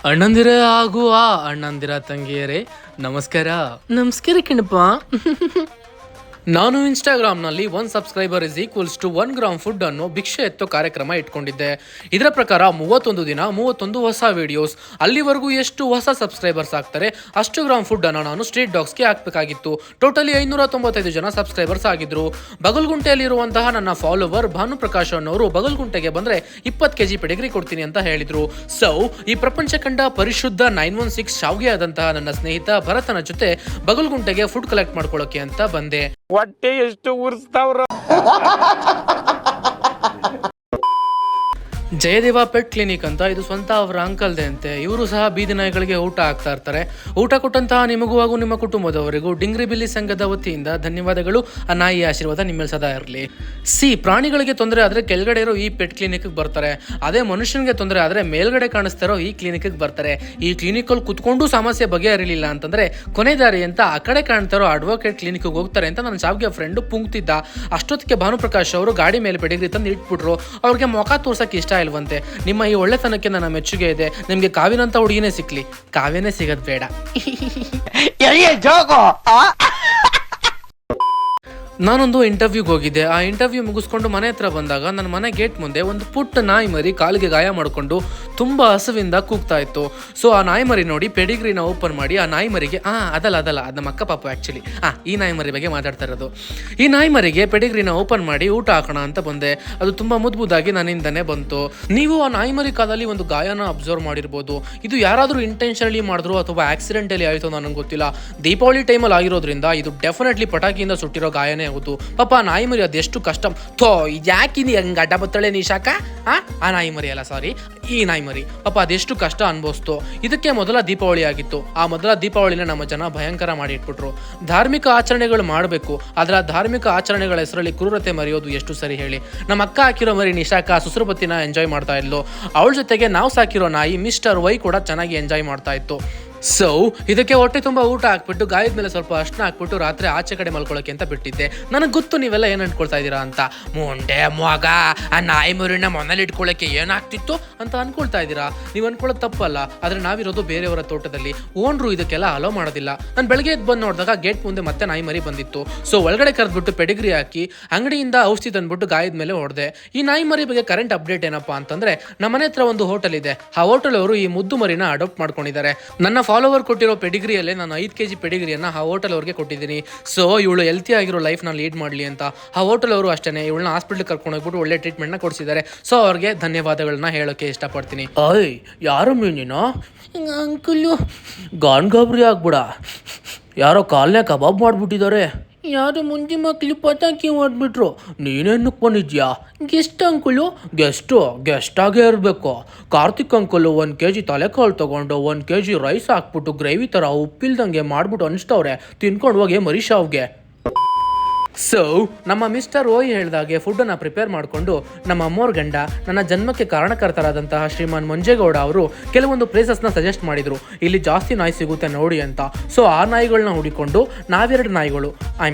ಅಣ್ಣಂದಿರ ಹಾಗೂ ಆ ಅಣ್ಣಂದಿರ ತಂಗಿಯರೇ ನಮಸ್ಕಾರ. ನಮಸ್ಕಾರ ಕಣಪ್ಪ. ನಾನು ಇನ್ಸ್ಟಾಗ್ರಾಮ್ನಲ್ಲಿ 1 subscriber is equals to 1 gram food ಅನ್ನೋ ಭಿಕ್ಷೆ ಎತ್ತೋ ಕಾರ್ಯಕ್ರಮ ಇಟ್ಕೊಂಡಿದ್ದೆ. ಇದರ ಪ್ರಕಾರ 31 ದಿನ 31 ಹೊಸ ವಿಡಿಯೋಸ್. ಅಲ್ಲಿವರೆಗೂ ಎಷ್ಟು ಹೊಸ ಸಬ್ಸ್ಕ್ರೈಬರ್ಸ್ ಆಗ್ತಾರೆ ಅಷ್ಟು ಗ್ರಾಮ್ ಫುಡ್ ಅನ್ನು ನಾನು ಸ್ಟ್ರೀಟ್ ಡಾಗ್ಸ್ಗೆ ಹಾಕಬೇಕಾಗಿತ್ತು. ಟೋಟಲಿ 595 ಜನ ಸಬ್ಸ್ಕ್ರೈಬರ್ಸ್ ಆಗಿದ್ರು. ಬಗಲ್ಗುಂಟೆಯಲ್ಲಿರುವಂತಹ ನನ್ನ ಫಾಲೋವರ್ ಭಾನುಪ್ರಕಾಶ್ ಅನ್ನೋರು ಬಗಲ್ಗುಂಟೆಗೆ ಬಂದ್ರೆ 20 kg ಪೆಡಿಗ್ರಿ ಕೊಡ್ತೀನಿ ಅಂತ ಹೇಳಿದ್ರು. ಸೊ ಈ ಪ್ರಪಂಚ ಕಂಡ ಪರಿಶುದ್ಧ 916 ಶಾವ್ಗೆ ಆದಂತಹ ನನ್ನ ಸ್ನೇಹಿತ ಭರತನ ಜೊತೆ ಬಗಲ್ಗುಂಟೆಗೆ ಫುಡ್ ಕಲೆಕ್ಟ್ ಮಾಡ್ಕೊಳ್ಳೋಕೆ ಅಂತ ಬಂದೆ. ಹೊಟ್ಟೆ ಎಷ್ಟು ಉರ್ಸ್ತಾವ್ರ. ಜಯದೇವ ಪೆಟ್ ಕ್ಲಿನಿಕ್ ಅಂತ ಇದು ಸ್ವಂತ ಅವರ ಅಂಕಲ್ದೆ ಅಂತೆ. ಇವರು ಸಹ ಬೀದಿ ನಾಯಿಗಳಿಗೆ ಊಟ ಹಾಕ್ತಾ ಇರ್ತಾರೆ. ಊಟ ಕೊಟ್ಟಂತಹ ನಿಮಗೂ ಹಾಗೂ ನಿಮ್ಮ ಕುಟುಂಬದವರಿಗೂ ಡಿಂಗ್ರಿ ಬಿಲ್ಲಿ ಸಂಘದ ವತಿಯಿಂದ ಧನ್ಯವಾದಗಳು. ಆ ನಾಯಿಯ ಆಶೀರ್ವಾದ ನಿಮ್ಮ ಮೇಲೆ ಸದಾ ಇರಲಿ. ಪ್ರಾಣಿಗಳಿಗೆ ತೊಂದರೆ ಆದರೆ ಕೆಳಗಡೆ ಇರೋ ಈ ಪೆಟ್ ಕ್ಲಿನಿಕ್ಗೆ ಬರ್ತಾರೆ. ಅದೇ ಮನುಷ್ಯನಿಗೆ ತೊಂದರೆ ಆದರೆ ಮೇಲ್ಗಡೆ ಕಾಣಿಸ್ತಾ ಇರೋ ಈ ಕ್ಲಿನಿಕ್ಗೆ ಬರ್ತಾರೆ. ಈ ಕ್ಲಿನಿಕಲ್ಲಿ ಕುತ್ಕೊಂಡು ಸಮಸ್ಯೆ ಬಗೆಹರಿಲಿಲ್ಲ ಅಂತಂದ್ರೆ ಕೊನೆ ದಾರಿ ಅಂತ ಆ ಕಡೆ ಕಾಣ್ತಾ ಇರೋ ಅಡ್ವೊಕೇಟ್ ಕ್ಲಿನಿಕ್ಗೆ ಹೋಗ್ತಾರೆ ಅಂತ ನನ್ನ ಶಾವ್ಗೆ ಫ್ರೆಂಡು ಪುಂಕ್ತಿದ್ದ. ಅಷ್ಟೊತ್ತಿಗೆ ಭಾನುಪ್ರಕಾಶ್ ಅವರು ಗಾಡಿ ಮೇಲೆ ಪೆಡಿಗ್ರಿ ತಂದು ಇಟ್ಬಿಟ್ರು. ಅವ್ರಿಗೆ ಮುಖ ತೋರ್ಸಕ್ಕೆ ಇಷ್ಟ ಇಲ್ವಂತೆ. ನಿಮ್ಮ ಈ ಒಳ್ಳೆತನಕ್ಕೆ ನನ್ನ ಮೆಚ್ಚುಗೆ ಇದೆ. ನಿಮ್ಗೆ ಕಾವಿನಂತ ಹುಡುಗಿನೇ ಸಿಕ್ಲಿ, ಕಾವ್ಯನೇ ಸಿಗದ್ ಬೇಡ. ನಾನೊಂದು ಇಂಟರ್ವ್ಯೂಗೆ ಹೋಗಿದ್ದೆ. ಆ ಇಂಟರ್ವ್ಯೂ ಮುಗಿಸ್ಕೊಂಡು ಮನೆ ಹತ್ರ ಬಂದಾಗ ನನ್ನ ಮನೆ ಗೇಟ್ ಮುಂದೆ ಒಂದು ಪುಟ್ಟ ನಾಯಿ ಮರಿ ಕಾಲಿಗೆ ಗಾಯ ಮಾಡಿಕೊಂಡು ತುಂಬಾ ಹಸುವಿಂದ ಕೂಗ್ತಾ ಇತ್ತು. ಸೊ ಆ ನಾಯಿ ಮರಿ ನೋಡಿ ಪೆಡಿಗ್ರಿನ ಓಪನ್ ಮಾಡಿ ಆ ನಾಯಿ ಮರಿಗೆ ಅದಲ್ಲ ಅದು ನಮ್ಮ ಅಕ್ಕ ಪಾಪ ಆ್ಯಕ್ಚುಲಿ ಈ ನಾಯಿ ಮರಿ ಬಗ್ಗೆ ಮಾತಾಡ್ತಾ ಇರೋದು. ಈ ನಾಯಿ ಮರಿಗೆ ಪೆಡಿಗ್ರಿನ ಓಪನ್ ಮಾಡಿ ಊಟ ಹಾಕೋಣ ಅಂತ ಬಂದೆ. ಅದು ತುಂಬಾ ಮುದ್ದಾಗಿ ನನ್ನಿಂದನೇ ಬಂತು. ನೀವು ಆ ನಾಯಿ ಮರಿ ಕಾಲಲ್ಲಿ ಒಂದು ಗಾಯನ ಅಬ್ಸರ್ವ್ ಮಾಡಿರ್ಬೋದು. ಇದು ಯಾರಾದರೂ ಇಂಟೆನ್ಷನಲಿ ಮಾಡಿದ್ರು ಅಥವಾ ಆಕ್ಸಿಡೆಂಟಲಿ ಆಯಿತು ನನಗೆ ಗೊತ್ತಿಲ್ಲ. ದೀಪಾವಳಿ ಟೈಮಲ್ಲಿ ಆಗಿರೋದ್ರಿಂದ ಇದು ಡೆಫಿನೆಟ್ಲಿ ಪಟಾಕಿಯಿಂದ ಸುಟ್ಟಿರೋ ಗಾಯನೇ ಹೌದು. ಪಾಪ ನಾಯಿ ಮರಿ ಅದೆಷ್ಟು ಕಷ್ಟ. ಯಾಕಿನಿ ಹಂಗ ಅಡ್ಡ ಬತ್ತಳೆ ನಿಶಾಕ. ಆ ನಾಯಿ ಮರಿ ಅಲ್ಲ, ಸಾರಿ, ಈ ನಾಯಿ ಮರಿ ಪಾಪ ಅದೆಷ್ಟು ಕಷ್ಟ ಅನ್ಭವಿಸ್ತು. ಇದಕ್ಕೆ ಮೊದಲ ದೀಪಾವಳಿ ಆಗಿತ್ತು. ಆ ಮೊದಲ ದೀಪಾವಳಿನ ನಮ್ಮ ಜನ ಭಯಂಕರ ಮಾಡಿ ಇಟ್ಬಿಟ್ರು. ಧಾರ್ಮಿಕ ಆಚರಣೆಗಳು ಮಾಡಬೇಕು, ಆದ್ರೆ ಆ ಧಾರ್ಮಿಕ ಆಚರಣೆಗಳ ಹೆಸರಲ್ಲಿ ಕ್ರೂರತೆ ಮರೆಯೋದು ಎಷ್ಟು ಸರಿ ಹೇಳಿ. ನಮ್ಮ ಅಕ್ಕ ಹಾಕಿರೋ ಮರಿ ನಿಶಾಕ ಸುಸರುಬತ್ತಿನ ಎಂಜಾಯ್ ಮಾಡ್ತಾ ಇದ್ಲು. ಅವಳ ಜೊತೆಗೆ ನಾವು ಸಾಕಿರೋ ನಾಯಿ ಮಿಸ್ಟರ್ ವೈ ಕೂಡ ಚೆನ್ನಾಗಿ ಎಂಜಾಯ್ ಮಾಡ್ತಾ ಇತ್ತು. ಸೊ ಇದಕ್ಕೆ ಹೊಟ್ಟೆ ತುಂಬ ಊಟ ಹಾಕ್ಬಿಟ್ಟು ಗಾಯದ ಮೇಲೆ ಸ್ವಲ್ಪ ಅರ್ಶನ ಹಾಕ್ಬಿಟ್ಟು ರಾತ್ರಿ ಆಚೆ ಕಡೆ ಮಲ್ಕೊಳ್ಳೋಕೆ ಅಂತ ಬಿಟ್ಟಿದ್ದೆ. ನನಗೆ ಗೊತ್ತು ನೀವೆಲ್ಲ ಏನು ಅನ್ಕೊಳ್ತಾ ಇದ್ದೀರಾ ಅಂತ. ಮುಂಡೆ ಮಗ ಆ ನಾಯಿ ಮರಿನ ಮನೇಲಿ ಇಟ್ಕೊಳ್ಳೋಕೆ ಏನಾಗ್ತಿತ್ತು ಅಂತ ಅನ್ಕೊಳ್ತಾ ಇದ್ದೀರಾ. ನೀವು ಅನ್ಕೊಳ್ಳೋದು ತಪ್ಪಲ್ಲ, ಆದರೆ ನಾವಿರೋದು ಬೇರೆಯವರ ತೋಟದಲ್ಲಿ. ಓನ್ರು ಇದಕ್ಕೆಲ್ಲ ಅಲೋ ಮಾಡೋದಿಲ್ಲ. ನಾನು ಬೆಳಗ್ಗೆ ಎದ್ದು ಬಂದು ನೋಡಿದಾಗ ಗೇಟ್ ಮುಂದೆ ಮತ್ತೆ ನಾಯಿ ಮರಿ ಬಂದಿತ್ತು. ಸೊ ಒಳಗಡೆ ಕರೆದ್ಬಿಟ್ಟು ಪೆಡಿಗ್ರಿ ಹಾಕಿ ಅಂಗಡಿಯಿಂದ ಔಷಧಿ ತಂದ್ಬಿಟ್ಟು ಗಾಯದ ಮೇಲೆ ಹೊಡೆದೆ. ಈ ನಾಯಿ ಮರಿ ಬಗ್ಗೆ ಕರೆಂಟ್ ಅಪ್ಡೇಟ್ ಏನಪ್ಪಾ ಅಂತಂದ್ರೆ, ನಮ್ಮ ಮನೆ ಹತ್ರ ಒಂದು ಹೋಟೆಲ್ ಇದೆ. ಆ ಹೋಟೆಲ್ ಅವರು ಈ ಮುದ್ದು ಮರಿನ ಅಡಾಪ್ಟ್ ಮಾಡ್ಕೊಂಡಿದ್ದಾರೆ. ನನ್ನ ಫಾಲೋವರ್ ಕೊಟ್ಟಿರೋ ಪೆಡಿಗ್ರಿಯಲ್ಲೇ ನಾನು 5 kg ಪೆಡಿಗ್ರಿಯನ್ನು ಆ ಹೋಟೆಲ್ ಅವ್ರಿಗೆ ಕೊಟ್ಟಿದ್ದೀನಿ. ಸೊ ಇವಳು ಹೆಲ್ತಿ ಆಗಿರೋ ಲೈಫ್ನ ಲೀಡ್ ಮಾಡಲಿ ಅಂತ ಆ ಹೋಟೆಲ್ ಅವರು ಅಷ್ಟೇ ಇವಳನ್ನ ಹಾಸ್ಪಿಟ್ಲ್ ಕರ್ಕೊಂಡು ಹೋಗ್ಬಿಟ್ಟು ಒಳ್ಳೆ ಟ್ರೀಟ್ಮೆಂಟ್ನ ಕೊಡಿಸಿದ್ದಾರೆ. ಸೊ ಅವ್ರಿಗೆ ಧನ್ಯವಾದಗಳನ್ನ ಹೇಳೋಕೆ ಇಷ್ಟಪಡ್ತೀನಿ. ಯಾರು ಮೀನಿನೋ ಅಂಕಲ್ಲು ಗಾಬ್ರಿ ಆಗ್ಬಿಡ, ಯಾರೋ ಕಾಲ್ನೇ ಕಬಾಬ್ ಮಾಡಿಬಿಟ್ಟಿದ್ದಾರೆ. ಯಾರು ಮುಂಜಿ ಮಕ್ಳು ಪಟಾಕಿ ಮಾಡಿಬಿಟ್ರು. ನೀನೇನಕ್ಕೆ ಬಂದಿದ್ಯಾ? Guest uncle. ಗೆಸ್ಟಾಗೇ ಇರಬೇಕು. ಕಾರ್ತಿಕ್ ಅಂಕಲು 1 kg ತಲೆಕಾಳು ತೊಗೊಂಡು 1 kg ರೈಸ್ ಹಾಕ್ಬಿಟ್ಟು ಗ್ರೇವಿ ಥರ ಉಪ್ಪಿಲ್ದಂಗೆ ಮಾಡ್ಬಿಟ್ಟು ಅನಿಸ್ತವ್ರೆ. ತಿನ್ಕೊಂಡು ಹೋಗಿ ಮರಿ ಶಾವ್ಗೆ. ಸೊ ನಮ್ಮ ಮಿಸ್ಟರ್ ಓಯ್ ಹೇಳಿದಾಗೆ ಫುಡ್ಡನ್ನು ಪ್ರಿಪೇರ್ ಮಾಡಿಕೊಂಡು ನಮ್ಮ ಅಮ್ಮೋರ್ ಗಂಡ ನನ್ನ ಜನ್ಮಕ್ಕೆ ಕಾರಣಕರ್ತರಾದಂತಹ ಶ್ರೀಮಾನ್ ಮಂಜೇಗೌಡ ಅವರು ಕೆಲವೊಂದು ಪ್ಲೇಸಸ್ನ ಸಜೆಸ್ಟ್ ಮಾಡಿದರು. ಇಲ್ಲಿ ಜಾಸ್ತಿ ನಾಯಿ ಸಿಗುತ್ತೆ ನೋಡಿ ಅಂತ. ಸೊ ಆ ನಾಯಿಗಳನ್ನ ಹುಡಿಕೊಂಡು ನಾವೆರಡು ನಾಯಿಗಳು,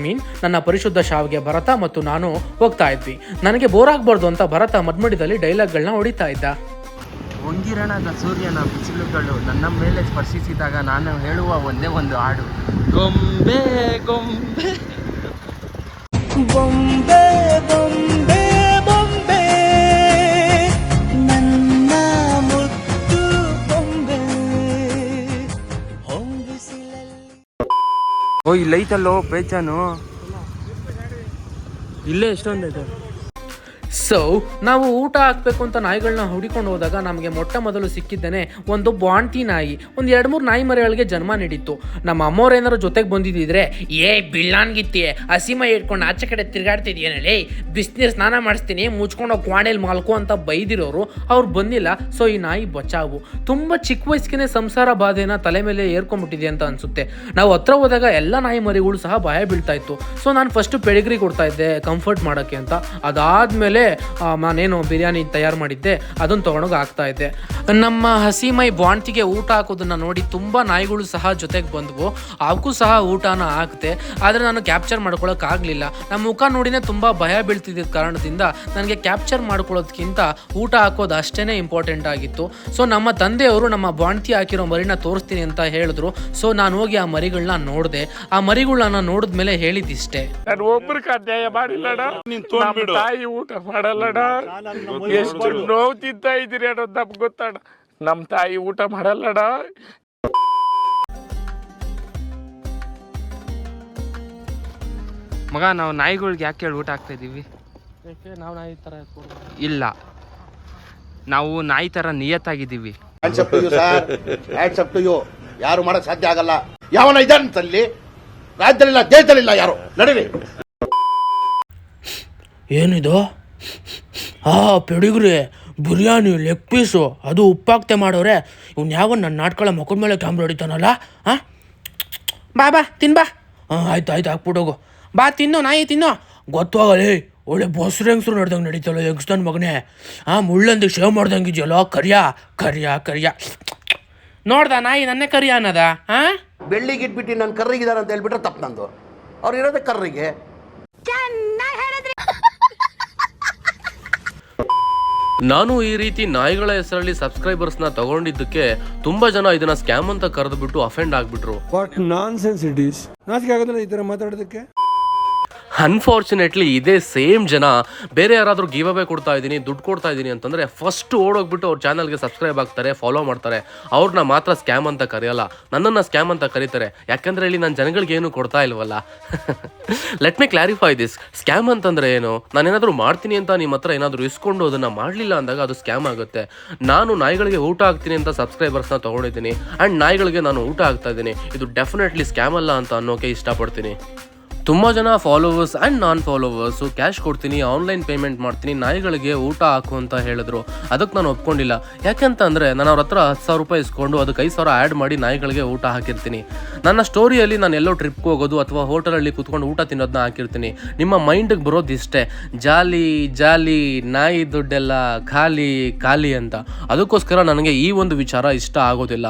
ನನ್ನ ಪರಿಶುದ್ಧ ಶಾವ್ಗೆ ಭರತ ಮತ್ತು ನಾನು ಹೋಗ್ತಾ ಇದ್ವಿ. ನನಗೆ ಬೋರ್ ಆಗಬಾರ್ದು ಅಂತ ಭರತ ಮಡ್ಮಡಿದಲ್ಲಿ ಡೈಲಾಗ್ಗಳನ್ನ ಹೊಡಿತಾ ಇದ್ದ. ಹೊಂಗಿರಣದ ಸೂರ್ಯನ ಬಿಸಿಲುಗಳು ನನ್ನ ಮೇಲೆ ಸ್ಪರ್ಶಿಸಿದಾಗ ನಾನು ಹೇಳುವ ಒಂದೇ ಒಂದು ಹಾಡು, ಗೊಂಬೆ ಗೊಂಬೆ ಬೊಂಬೆ ಬೊಂಬೆ ಬೊಂಬೆ ನನ್ನ ಮುದ್ದು ಬೊಂಬೆ ಹೊಂಗಿಸಿಲಲ್ಲಿ. ಓ ಇಲ್ಲೈತಲ್ಲೋ ಪೇಚಾನು, ಇಲ್ಲೇ ಎಷ್ಟೊಂದೈತೆ. ಸೊ ನಾವು ಊಟ ಹಾಕಬೇಕು ಅಂತ ನಾಯಿಗಳನ್ನ ಹುಡಿಕೊಂಡು ಹೋದಾಗ ನಮಗೆ ಮೊಟ್ಟ ಮೊದಲು ಸಿಕ್ಕಿದ್ದೇನೆ ಒಂದು ಬಾಂಟಿ ನಾಯಿ. ಒಂದು 2-3 ನಾಯಿ ಮರಿಗಳಿಗೆ ಜನ್ಮ ನೀಡಿತ್ತು. ನಮ್ಮ ಅಮ್ಮವ್ರು ಏನಾರು ಜೊತೆಗೆ ಬಂದಿದ್ದಿದ್ರೆ, ಬಿಳ್ಳಾನ್ಗಿತ್ತಿ ಹಸಿಮೈ ಇಟ್ಕೊಂಡು ಆಚೆ ಕಡೆ ತಿರ್ಗಾಡ್ತಿದ್ಯೇನಲ್ಲಿ, ಬಿಸಿನೀರು ಸ್ನಾನ ಮಾಡಿಸ್ತೀನಿ, ಮುಚ್ಕೊಂಡು ಕ್ವಾಣೆಯಲ್ಲಿ ಮಾಲ್ಕೋ ಅಂತ ಬೈದಿರೋರು. ಅವ್ರು ಬಂದಿಲ್ಲ. ಸೊ ಈ ನಾಯಿ ಬಚಾವು. ತುಂಬ ಚಿಕ್ಕ ವಯಸ್ಸಿಗೆ ಸಂಸಾರ ಬಾಧೆನ ತಲೆ ಮೇಲೆ ಏರ್ಕೊಂಡ್ಬಿಟ್ಟಿದೆ ಅಂತ ಅನಿಸುತ್ತೆ. ನಾವು ಹತ್ರ ಹೋದಾಗ ಎಲ್ಲ ನಾಯಿ ಮರಿಗಳು ಸಹ ಭಯ ಬೀಳ್ತಾ ಇತ್ತು. ಸೊ ನಾನು ಫಸ್ಟು ಪೆಡಿಗ್ರಿ ಕೊಡ್ತಾ ಇದ್ದೆ ಕಂಫರ್ಟ್ ಮಾಡೋಕ್ಕೆ ಅಂತ. ಅದಾದಮೇಲೆ ನಾನೇನು ಬಿರಿಯಾನಿ ತಯಾರು ಮಾಡಿದ್ದೆ ಅದನ್ನು ತೊಗೊಂಡೋಗಿ ಹಾಕ್ತಾ ಇದ್ದೆ. ನಮ್ಮ ಹಸಿಮೈ ಬಾಣ್ತಿಗೆ ಊಟ ಹಾಕೋದನ್ನು ನೋಡಿ ತುಂಬ ನಾಯಿಗಳು ಸಹ ಜೊತೆಗೆ ಬಂದವು. ಅವಕ್ಕೂ ಸಹ ಊಟನ ಹಾಕಿದೆ, ಆದರೆ ನಾನು ಕ್ಯಾಪ್ಚರ್ ಮಾಡ್ಕೊಳ್ಳೋಕ್ಕಾಗಲಿಲ್ಲ. ನಮ್ಮ ಮುಖ ನೋಡಿನೇ ತುಂಬ ಭಯ ಬೀಳ್ತಿದ್ದ ಕಾರಣದಿಂದ ನನಗೆ ಕ್ಯಾಪ್ಚರ್ ಮಾಡ್ಕೊಳ್ಳೋದಕ್ಕಿಂತ ಊಟ ಹಾಕೋದು ಅಷ್ಟೇ ಇಂಪಾರ್ಟೆಂಟ್ ಆಗಿತ್ತು. ಸೊ ನಮ್ಮ ತಂದೆಯವರು ನಮ್ಮ ಬಾಣ್ತಿ ಹಾಕಿರೋ ಮರಿನ ತೋರಿಸ್ತೀನಿ ಅಂತ ಹೇಳಿದ್ರು. ಸೊ ನಾನು ಹೋಗಿ ಆ ಮರಿಗಳನ್ನ ನೋಡಿದೆ. ಆ ಮರಿಗಳನ್ನ ನೋಡಿದ್ಮೇಲೆ ಹೇಳಿದಿಷ್ಟೇ, ನಾನು ಒಬ್ರಿಗೆ ಅನ್ಯಾಯ ಮಾಡಿಲ್ಲಡ, ನಮ್ಮ ತಾಯಿ ಊಟ ಮಾಡಲ್ಲಡ, ಎಷ್ಟು ನೋವು ತಿಂತಾ ಇದ್ದೀರಿ ಅನ್ನೋದು ನಮ್ಗೆ ಗೊತ್ತಡ. ನಮ್ಮ ತಾಯಿ ಊಟ ಮಾಡಲ್ಲಡ. ಮಗ, ನಾವು ನಾಯಿಗಳಿಗೆ ಯಾಕೆ ಹೇಳಿ ಊಟ ಹಾಕ್ತಾ ಇದ್ದೀವಿ? ನಾವು ನಾಯಿ ಥರ ಇಲ್ಲ, ನಾವು ನಾಯಿ ಥರ ನಿಯತ್ತಾಗಿದ್ದೀವಿ. Hands up to you. ಯಾರು ಮಾಡಕ್ ಸಾಧ್ಯ ಆಗಲ್ಲ. ಯಾವನ ಇದ್ದಾನಂತಲ್ಲಿ ರಾಜ್ಯದಲ್ಲಿಲ್ಲ, ದೇಶದಲ್ಲಿಲ್ಲ, ಯಾರು ನಡೀರಿ. ಏನಿದು? ಪೆಡಿಗ್ರಿ ಬಿರಿಯಾನಿ ಲೆಗ್ ಪೀಸು, ಅದು ಉಪ್ಪಾಗ್ತೆ ಮಾಡೋರೆ. ಇವ್ನು ಯಾವ ನನ್ನ ನಾಟ್ಕೊಳ್ಳೋ ಮಕ್ಕಳ ಮೇಲೆ ಕ್ಯಾಮ್ರಾ ಹೊಡಿತಾನಲ್ಲ. ಹಾಂ, ಬಾ ತಿನ್ಬಾ. ಆಯ್ತು ಹಾಕ್ಬಿಟ್ಟೋಗು. ಬಾ ತಿನ್ನು, ನಾಯಿ ತಿನ್ನು. ಗೊತ್ತಾಗಲಿ, ಒಳ್ಳೆ ಬಸ್ರು ಹೆಂಗ್ಸ್ರು ನಡ್ದಂಗೆ ನಡೀತಲ್ಲ ಯಂಗ್ಸ್ಟನ್ ಮಗನೇ. ಮುಳ್ಳಂದಿಗೆ ಶೇವ್ ಮಾಡ್ದಂಗೆ ಇದೆಯಲ್ಲೋ. ಕರಿಯ ನೋಡ್ದ ನಾಯಿ ನನ್ನೇ ಕರಿಯ ಅನ್ನದ. ಬೆಳ್ಳಿಗೆ ಇಟ್ಬಿಟ್ಟು ನನ್ನ ಕರ್ರಿಗಿದಾರ ಅಂತ ಹೇಳ್ಬಿಟ್ರೆ ತಪ್ಪು ನಂದು. ಅವ್ರು ಇರೋದೇ ಕರ್ರಿಗೆ. ನಾನು ಈ ರೀತಿ ನಾಯಿಗಳ ಹೆಸರಲ್ಲಿ ಸಬ್ಸ್ಕ್ರೈಬರ್ಸ್ನ ತಗೊಂಡಿದ್ದಕ್ಕೆ ತುಂಬಾ ಜನ ಇದನ್ನ ಸ್ಕ್ಯಾಮ್ ಅಂತ ಕರೆದುಬಿಟ್ಟು ಅಫೆಂಡ್ ಆಗ್ಬಿಟ್ರು. What nonsense it is. ನಾಚಿಕೆ ಆಗೋದಿಲ್ಲ ಈ ಥರ ಮಾತಾಡೋದಕ್ಕೆ. ಅನ್ಫಾರ್ಚುನೇಟ್ಲಿ ಇದೇ ಸೇಮ್ ಜನ ಬೇರೆ ಯಾರಾದರೂ ಗಿವ್ ಅವೇ ಕೊಡ್ತಾ ಇದ್ದೀನಿ, ದುಡ್ಡು ಕೊಡ್ತಾ ಇದ್ದೀನಿ ಅಂತಂದರೆ ಫಸ್ಟ್ ಓಡೋಗ್ಬಿಟ್ಟು ಅವ್ರ ಚಾನಲ್ಗೆ ಸಬ್ಸ್ಕ್ರೈಬ್ ಆಗ್ತಾರೆ, ಫಾಲೋ ಮಾಡ್ತಾರೆ. ಅವ್ರನ್ನ ಮಾತ್ರ ಸ್ಕ್ಯಾಮ್ ಅಂತ ಕರೆಯಲ್ಲ, ನನ್ನನ್ನು ಸ್ಕ್ಯಾಮ್ ಅಂತ ಕರೀತಾರೆ. ಯಾಕಂದರೆ ಇಲ್ಲಿ ನಾನು ಜನಗಳಿಗೆ ಏನು ಕೊಡ್ತಾ ಇಲ್ವಲ್ಲ. Let me clarify this. Scam ಅಂತಂದರೆ ಏನು? ನಾನೇನಾದರೂ ಮಾಡ್ತೀನಿ ಅಂತ ನಿಮ್ಮ ಹತ್ರ ಏನಾದರೂ ಇಸ್ಕೊಂಡು ಅದನ್ನು ಮಾಡಲಿಲ್ಲ ಅಂದಾಗ ಅದು ಸ್ಕ್ಯಾಮ್ ಆಗುತ್ತೆ. ನಾನು ನಾಯಿಗಳಿಗೆ ಊಟ ಹಾಕ್ತೀನಿ ಅಂತ ಸಬ್ಸ್ಕ್ರೈಬರ್ಸ್ನ ತೊಗೊಂಡಿದ್ದೀನಿ ಆ್ಯಂಡ್ ನಾಯಿಗಳಿಗೆ ನಾನು ಊಟ ಹಾಕ್ತಾ ಇದ್ದೀನಿ. ಇದು ಡೆಫಿನೆಟ್ಲಿ ಸ್ಕ್ಯಾಮ್ ಅಲ್ಲ ಅಂತ ಅನ್ನೋಕೆ ಇಷ್ಟಪಡ್ತೀನಿ. ತುಂಬ ಜನ followers and non followers cash ಕೊಡ್ತೀನಿ, ಆನ್ಲೈನ್ ಪೇಮೆಂಟ್ ಮಾಡ್ತೀನಿ, ನಾಯಿಗಳಿಗೆ ಊಟ ಹಾಕು ಅಂತ ಹೇಳಿದ್ರು. ಅದಕ್ಕೆ ನಾನು ಒಪ್ಕೊಂಡಿಲ್ಲ. ಯಾಕೆಂತಂದರೆ ನಾನು ಅವ್ರ ಹತ್ರ 10,000 ರೂಪಾಯಿ ಇಸ್ಕೊಂಡು ಅದಕ್ಕೆ 5,000 ಆ್ಯಡ್ ಮಾಡಿ ನಾಯಿಗಳಿಗೆ ಊಟ ಹಾಕಿರ್ತೀನಿ. ನನ್ನ ಸ್ಟೋರಿಯಲ್ಲಿ ನಾನು ಎಲ್ಲೋ ಟ್ರಿಪ್ಗೆ ಹೋಗೋದು ಅಥವಾ ಹೋಟೆಲಲ್ಲಿ ಕೂತ್ಕೊಂಡು ಊಟ ತಿನ್ನೋದನ್ನ ಹಾಕಿರ್ತೀನಿ. ನಿಮ್ಮ ಮೈಂಡಿಗೆ ಬರೋದು ಇಷ್ಟೇ, ಜಾಲಿ ನಾಯಿ ದುಡ್ಡೆಲ್ಲ ಖಾಲಿ ಅಂತ. ಅದಕ್ಕೋಸ್ಕರ ನನಗೆ ಈ ಒಂದು ವಿಚಾರ ಇಷ್ಟ ಆಗೋದಿಲ್ಲ.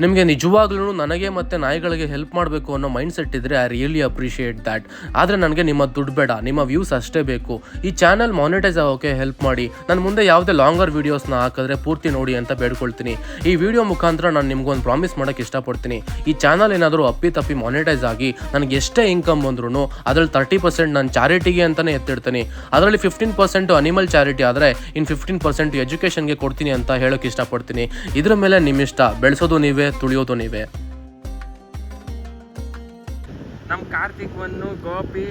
ನಿಮಗೆ ನಿಜವಾಗ್ಲೂ ನನಗೆ ಮತ್ತು ನಾಯಿಗಳಿಗೆ ಹೆಲ್ಪ್ ಮಾಡಬೇಕು ಅನ್ನೋ ಮೈಂಡ್ ಸೆಟ್ ಇದ್ದರೆ ಐ ರಿಯಲಿ ಅಪ್ರಿಷಿಯೇಟ್ ದ್ಯಾಟ್. ಆದರೆ ನನಗೆ ನಿಮ್ಮ ದುಡ್ಡು ಬೇಡ, ನಿಮ್ಮ ವ್ಯೂಸ್ ಅಷ್ಟೇ ಬೇಕು. ಈ ಚಾನಲ್ ಮಾನಿಟೈಸ್ ಆಗೋಕ್ಕೆ ಹೆಲ್ಪ್ ಮಾಡಿ. ನಾನು ಮುಂದೆ ಯಾವುದೇ ಲಾಂಗರ್ ವೀಡಿಯೋಸ್ನ ಹಾಕಿದ್ರೆ ಪೂರ್ತಿ ನೋಡಿ ಅಂತ ಬೇಡ್ಕೊಳ್ತೀನಿ. ಈ ವಿಡಿಯೋ ಮುಖಾಂತರ ನಾನು ನಿಮ್ಗೊಂದು ಪ್ರಾಮಿಸ್ ಮಾಡೋಕ್ಕೆ ಇಷ್ಟಪಡ್ತೀನಿ. ಈ ಚಾನಲ್ ಏನಾದರೂ ಅಪ್ಪಿ ಮಾನಿಟೈಸ್ ಆಗಿ ನನಗೆ ಎಷ್ಟೇ ಇನ್ಕಮ್ ಬಂದ್ರೂ ಅದರಲ್ಲಿ 30% ನಾನು ಚಾರಿಟಿಗೆ ಅಂತಲೇ ಎತ್ತಿಡ್ತೀನಿ. ಅದರಲ್ಲಿ 15% ಅನಿಮಲ್ ಚಾರಿಟಿ ಆದರೆ ಇನ್ನು 15% ಎಜುಕೇಷನ್ಗೆ ಕೊಡ್ತೀನಿ ಅಂತ ಹೇಳೋಕ್ಕೆ ಇಷ್ಟಪಡ್ತೀನಿ. ಇದ್ರ ಮೇಲೆ ನಿಮ್ಮಿಷ್ಟ, ಬೆಳೆಸೋದು ನೀವೇ, ತುಳಿಯೋದು ನೀವೇ. ನಮ್ಮ ಕಾರ್ತಿಕ್ ಒಂದು ಗೋಪಿ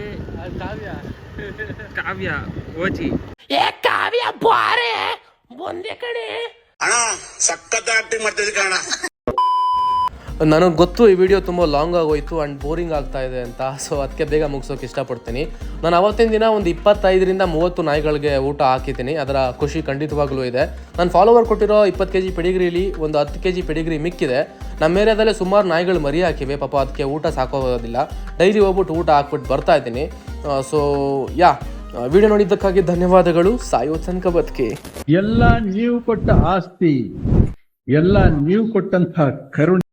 ಕಾವ್ಯ ಓಜಿ ಕಾವ್ಯ ಬಾರೆ ಒಂದೇ ಕಡೆ ಅಣ್ಣ ಸಖತ್ ಆಕ್ಟಿಂಗ್ ಮಾಡ್ತಿದ್ದೆ ಕಣ. ನನಗೆ ಗೊತ್ತು ಈ ವಿಡಿಯೋ ತುಂಬ ಲಾಂಗ್ ಆಗೋಯ್ತು ಆ್ಯಂಡ್ ಬೋರಿಂಗ್ ಆಗ್ತಾ ಇದೆ ಅಂತ. ಸೊ ಅದಕ್ಕೆ ಬೇಗ ಮುಗಿಸೋಕೆ ಇಷ್ಟಪಡ್ತೀನಿ. ನಾನು ಅವತ್ತಿನ ದಿನ ಒಂದು 25ರಿಂದ 30 ನಾಯಿಗಳಿಗೆ ಊಟ ಹಾಕಿದ್ದೀನಿ. ಅದರ ಖುಷಿ ಖಂಡಿತವಾಗ್ಲೂ ಇದೆ. ನಾನು ಫಾಲೋವರ್ ಕೊಟ್ಟಿರೋ 20 kg ಪೆಡಿಗ್ರಿಲಿ ಒಂದು 10 kg ಪೆಡಿಗ್ರಿ ಮಿಕ್ಕಿದೆ. ನಮ್ಮ ಏರಿಯಾದಲ್ಲೇ ಸುಮಾರು ನಾಯಿಗಳು ಮರಿ ಹಾಕಿವೆ. ಪಾಪ ಅದಕ್ಕೆ ಊಟ ಸಾಕೋಗೋದಿಲ್ಲ. ಡೈಲಿ ಹೋಗ್ಬಿಟ್ಟು ಊಟ ಹಾಕ್ಬಿಟ್ಟು ಬರ್ತಾ ಇದ್ದೀನಿ. ಸೊ ವಿಡಿಯೋ ನೋಡಿದ್ದಕ್ಕಾಗಿ ಧನ್ಯವಾದಗಳು. ಸಾಯೋ ತನಕ ಬದುಕಿ. ಎಲ್ಲ ನೀವು ಕೊಟ್ಟ ಆಸ್ತಿ, ಎಲ್ಲ ನೀವು ಕೊಟ್ಟಂತಹ ಕರುಣೆ